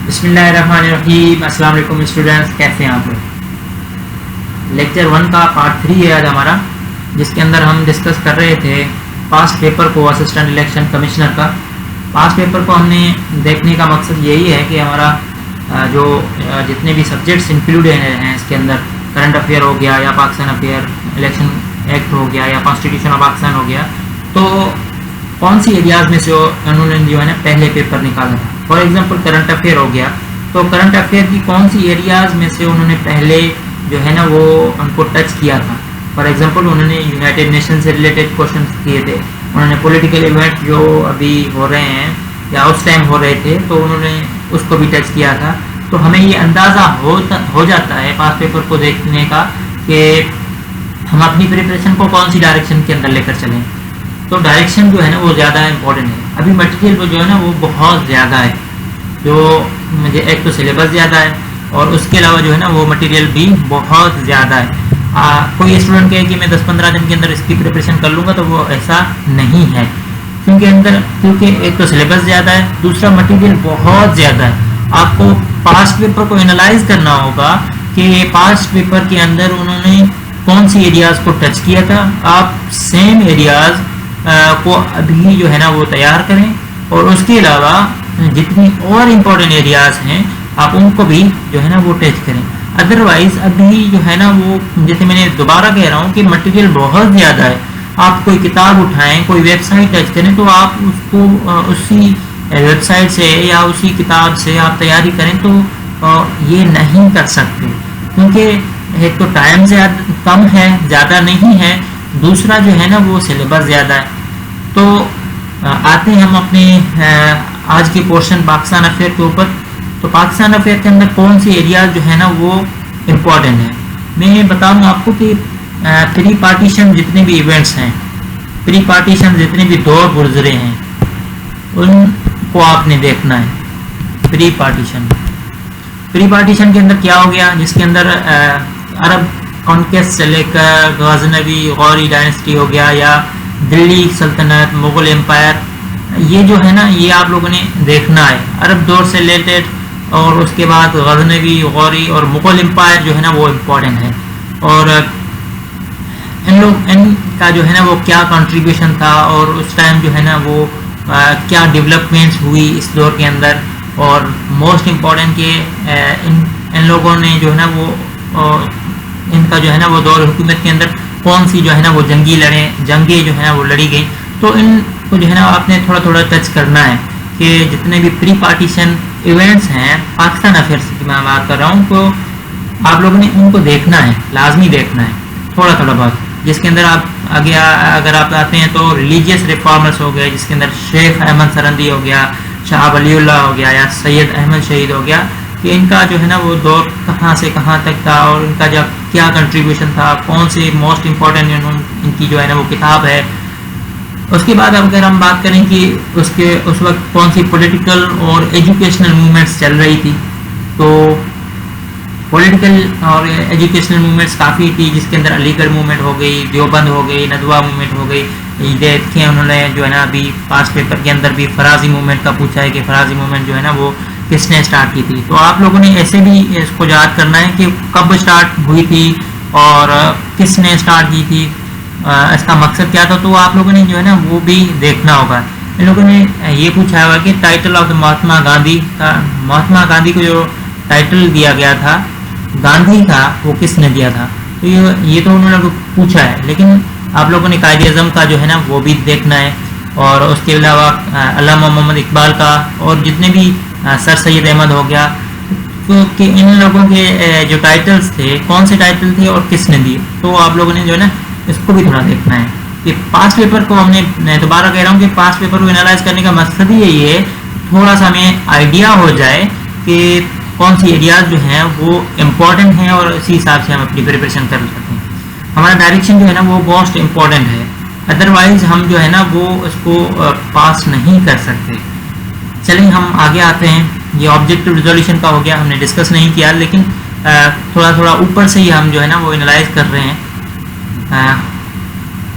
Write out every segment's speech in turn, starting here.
بسم اللہ الرحمن الرحیم. السلام علیکم اسٹوڈنٹس، کیسے ہیں آپ لوگ؟ لیکچر 1 کا پارٹ 3 ہے آج ہمارا، جس کے اندر ہم ڈسکس کر رہے تھے پاسٹ پیپر کو اسسٹنٹ الیکشن کمشنر کا. پاسٹ پیپر کو ہم نے دیکھنے کا مقصد یہی ہے کہ ہمارا جو جتنے بھی سبجیکٹس انکلوڈ ہیں اس کے اندر، کرنٹ افیئر ہو گیا یا پاکستان افیئر، الیکشن ایکٹ ہو گیا یا کانسٹیٹیوشن آف پاکستان ہو گیا، تو کون سی ایریاز میں سے انہوں نے جو ہے نا پہلے پیپر نکالا تھا. فار ایگزامپل کرنٹ افیئر ہو گیا، تو کرنٹ افیئر کی کون سی ایریاز میں سے انہوں نے پہلے جو ہے نا وہ ان کو ٹچ کیا تھا. فار ایگزامپل انہوں نے یونائٹیڈ نیشن سے ریلیٹڈ کوشچن کیے تھے، انہوں نے پولیٹیکل ایونٹ جو ابھی ہو رہے ہیں یا اس ٹائم ہو رہے تھے تو انہوں نے اس کو بھی ٹچ کیا تھا. تو ہمیں یہ اندازہ ہو جاتا ہے پاس پیپر کو دیکھنے کا کہ ہم اپنی پریپریشن کو کون سی ڈائریکشن کے اندر لے کر چلیں. تو ڈائریکشن جو ہے نا وہ زیادہ امپورٹنٹ ہے. ابھی مٹیریل جو ہے نا وہ بہت زیادہ ہے، جو مجھے ایک تو سلیبس زیادہ ہے اور اس کے علاوہ جو ہے نا وہ مٹیریل بھی بہت زیادہ ہے. کوئی اسٹوڈنٹ کہے کہ میں 10-15 دن کے اندر اس کی پریپریشن کر لوں گا، تو وہ ایسا نہیں ہے. کیونکہ ایک تو سلیبس زیادہ ہے، دوسرا مٹیریل بہت زیادہ ہے. آپ کو پاسٹ پیپر کو انالائز کرنا ہوگا کہ پاسٹ پیپر کے اندر انہوں نے کون سی ایریاز کو ٹچ کیا تھا. آپ سیم ایریاز کو ابھی جو ہے نا وہ تیار کریں، اور اس کے علاوہ جتنی اور امپورٹنٹ ایریاز ہیں آپ ان کو بھی جو ہے نا وہ ٹچ کریں. ادروائز ابھی جو ہے نا وہ جیسے میں نے دوبارہ کہہ رہا ہوں کہ مٹیریل بہت زیادہ ہے. آپ کوئی کتاب اٹھائیں، کوئی ویب سائٹ ٹچ کریں، تو آپ اس کو اسی ویب سائٹ سے یا اسی کتاب سے آپ تیاری کریں تو یہ نہیں کر سکتے، کیونکہ ایک تو ٹائم زیادہ کم ہے، زیادہ نہیں ہے، دوسرا جو ہے نا وہ سلیبس زیادہ ہے. تو آتے ہیں ہم اپنے آج کے پورشن پاکستان افیئر کے اوپر. تو پاکستان افیئر کے اندر کون سی ایریاز جو ہے نا وہ امپورٹنٹ ہیں. میں بتاؤں آپ کو کہ پری پارٹیشن جتنے بھی ایونٹس ہیں، پری پارٹیشن جتنے بھی دور گزرے ہیں، ان کو آپ نے دیکھنا ہے. پری پارٹیشن کے اندر کیا ہو گیا، جس کے اندر عرب کانکیسٹ سے لے کر غزنوی غوری ڈائنسٹی ہو گیا یا دلی سلطنت، مغل امپائر، یہ جو ہے نا یہ آپ لوگوں نے دیکھنا ہے. عرب دور سے ریلیٹڈ، اور اس کے بعد غزنوی غوری اور مغل امپائر جو ہے نا وہ امپورٹنٹ ہے. اور ان کا جو ہے نا وہ کیا کنٹریبیوشن تھا، اور اس ٹائم جو ہے نا وہ کیا ڈیولپمنٹس ہوئی اس دور کے اندر. اور موسٹ امپورٹنٹ کہ ان لوگوں نے جو ہے نا وہ ان کا جو ہے نا وہ دور حکومت کے اندر کون سی جو ہے نا وہ جنگیں جو ہے نا وہ لڑی گئی. تو ان کو جو ہے نا آپ نے تھوڑا تھوڑا ٹچ کرنا ہے کہ جتنے بھی پری پارٹیشن ایونٹس ہیں پاکستان افیئرس کی میں بات کر رہا ہوں، تو آپ لوگوں نے ان کو دیکھنا ہے، لازمی دیکھنا ہے تھوڑا تھوڑا بہت. جس کے اندر آپ آگے اگر آپ آتے ہیں تو ریلیجیس ریفارمرس ہو گئے، جس کے اندر شیخ احمد سرندی ہو گیا، شاہ ولی اللہ ہو گیا یا سید احمد شہید ہو گیا، کہ ان کا جو ہے نا وہ دور کہاں سے کہاں تک تھا اور ان کا جب کیا کنٹریبیوشن تھا، کون سے موسٹ امپورٹنٹ ان کی جو ہے نا وہ کتاب ہے. اس کے بعد اگر ہم بات کریں کہ اس وقت کون سی پولیٹیکل اور ایجوکیشنل موومنٹس چل رہی تھی، تو پولیٹیکل اور ایجوکیشنل موومنٹس کافی تھی، جس کے اندر علی گڑھ موومنٹ ہو گئی، دیوبند ہو گئی، ندوہ موومنٹ ہو گئی. یہ دیکھیں انہوں نے جو ہے نا ابھی پاس پیپر کے اندر بھی فرازی موومنٹ کا پوچھا ہے کہ فرازی موومنٹ جو ہے نا وہ کس نے اسٹارٹ کی تھی. تو آپ لوگوں نے ایسے بھی اس کو یاد کرنا ہے کہ کب اسٹارٹ ہوئی تھی اور کس نے اسٹارٹ کی تھی، اس کا مقصد کیا تھا. تو آپ لوگوں نے جو ہے نا وہ بھی دیکھنا ہوگا. ان لوگوں نے یہ پوچھا ہوا کہ ٹائٹل آف مہاتما گاندھی کو جو ٹائٹل دیا گیا تھا گاندھی کا، وہ کس نے دیا تھا. تو یہ تو انہوں نے پوچھا ہے، لیکن آپ لوگوں نے قائد اعظم کا جو ہے نا وہ بھی دیکھنا ہے. اور اس کے علاوہ علامہ محمد اقبال کا، اور جتنے بھی سر سید احمد ہو گیا، کہ ان لوگوں کے جو ٹائٹلز تھے کون سے ٹائٹل تھے اور کس نے دیے. تو آپ لوگوں نے جو ہے نا اس کو بھی تھوڑا دیکھنا ہے. کہ پاس پیپر کو میں دوبارہ کہہ رہا ہوں کہ پاس پیپر کو انالائز کرنے کا مقصد ہی یہی ہے تھوڑا سا ہمیں آئیڈیا ہو جائے کہ کون سی ایریاز جو ہیں وہ امپورٹنٹ ہیں، اور اسی حساب سے ہم اپنی پریپریشن کر سکتے ہیں. ہمارا ڈائریکشن جو ہے نا وہ موسٹ امپورٹنٹ ہے، ادروائز ہم جو ہے نا وہ اس کو پاس نہیں کر سکتے. چلیں ہم آگے آتے ہیں. یہ آبجیکٹو ریزولوشن کا ہو گیا، ہم نے ڈسکس نہیں کیا، لیکن تھوڑا تھوڑا اوپر سے ہی ہم جو ہے نا وہ انالائز کر رہے ہیں.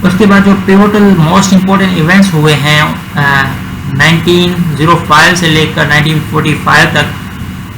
اس کے بعد جو پیوٹل موسٹ امپورٹنٹ ایونٹس ہوئے ہیں 1905 سے لے کر 1945 تک،